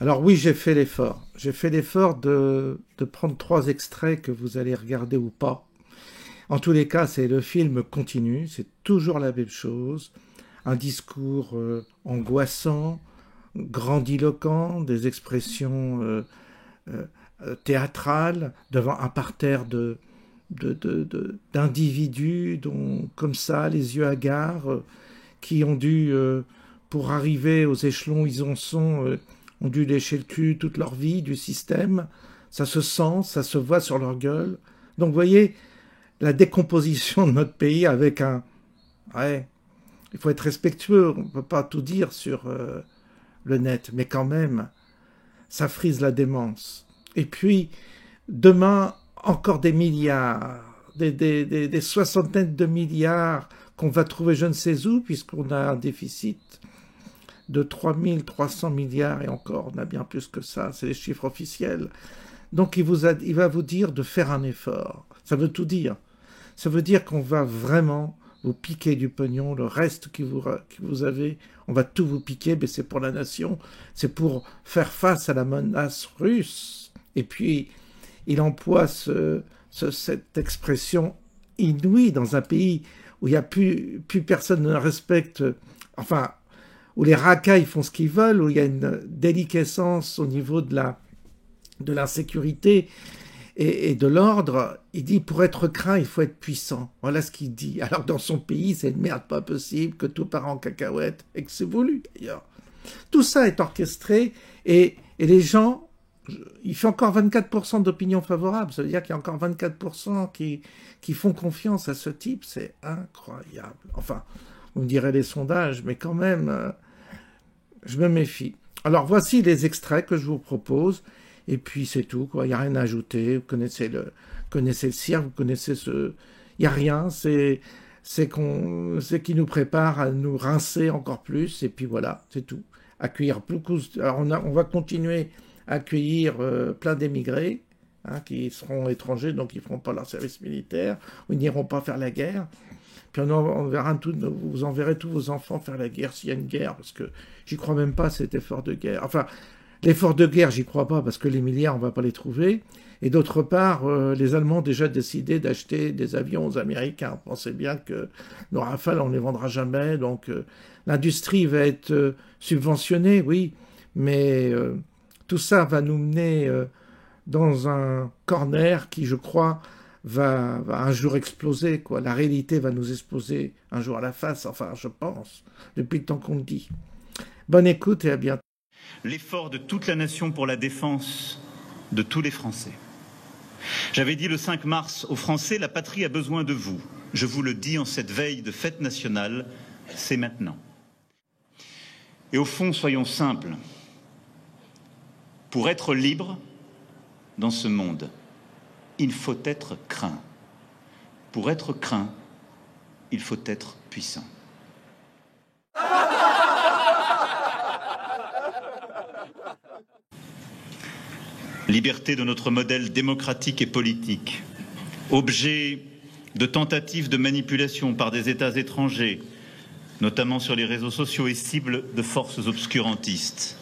Alors oui, j'ai fait l'effort. J'ai fait l'effort de prendre 3 extraits que vous allez regarder ou pas. En tous les cas, le film continue, c'est toujours la même chose. Un discours angoissant, grandiloquent, des expressions théâtrales devant un parterre d'individus dont, comme ça, les yeux hagards, qui ont dû, pour arriver aux échelons où ils en sont, ont dû lécher le cul toute leur vie du système. Ça se sent, ça se voit sur leur gueule. Donc vous voyez, la décomposition de notre pays avec un... Ouais, il faut être respectueux, on ne peut pas tout dire sur le net, mais quand même, ça frise la démence. Et puis, demain, encore des milliards, des soixantaines de milliards qu'on va trouver je ne sais où, puisqu'on a un déficit de 3300 milliards, et encore, on a bien plus que ça, c'est les chiffres officiels. Donc il va vous dire de faire un effort. Ça veut tout dire. Ça veut dire qu'on va vraiment vous piquer du pognon, le reste que vous avez, on va tout vous piquer, mais c'est pour la nation, c'est pour faire face à la menace russe. Et puis, il emploie cette expression inouïe dans un pays où il n'y a plus personne ne respecte, enfin, où les racailles font ce qu'ils veulent, où il y a une déliquescence au niveau de l'insécurité et de l'ordre. Il dit, pour être craint, il faut être puissant. Voilà ce qu'il dit. Alors dans son pays, c'est une merde pas possible, que tout part en cacahuète, et que c'est voulu d'ailleurs. Tout ça est orchestré, et les gens, il fait encore 24% d'opinion favorable. Ça veut dire qu'il y a encore 24% qui font confiance à ce type. C'est incroyable. Enfin, vous me direz les sondages, mais quand même, je me méfie. Alors voici les extraits que je vous propose, et puis c'est tout, quoi. Il n'y a rien à ajouter. Vous connaissez le cirque, vous connaissez il n'y a rien, c'est qui nous prépare à nous rincer encore plus, et puis voilà, c'est tout. Accueillir beaucoup. Alors on va continuer à accueillir plein d'émigrés, qui seront étrangers, donc ils ne feront pas leur service militaire, ou ils n'iront pas faire la guerre. Puis on verra vous enverrez tous vos enfants faire la guerre s'il y a une guerre, parce que j'y crois même pas cet effort de guerre. Enfin, l'effort de guerre, j'y crois pas, parce que les milliards, on va pas les trouver. Et d'autre part, les Allemands ont déjà décidé d'acheter des avions aux Américains. Pensez bien que nos Rafales, on ne les vendra jamais. Donc l'industrie va être subventionnée, oui, mais tout ça va nous mener dans un corner qui, je crois, va un jour exploser, quoi. La réalité va nous exploser un jour à la face, enfin, je pense, depuis le temps qu'on le dit. Bonne écoute et à bientôt. L'effort de toute la nation pour la défense de tous les Français. J'avais dit le 5 mars aux Français, la patrie a besoin de vous. Je vous le dis en cette veille de fête nationale, c'est maintenant. Et au fond, soyons simples. Pour être libre dans ce monde, il faut être craint. Pour être craint, il faut être puissant. Liberté de notre modèle démocratique et politique, objet de tentatives de manipulation par des États étrangers, notamment sur les réseaux sociaux, et cible de forces obscurantistes.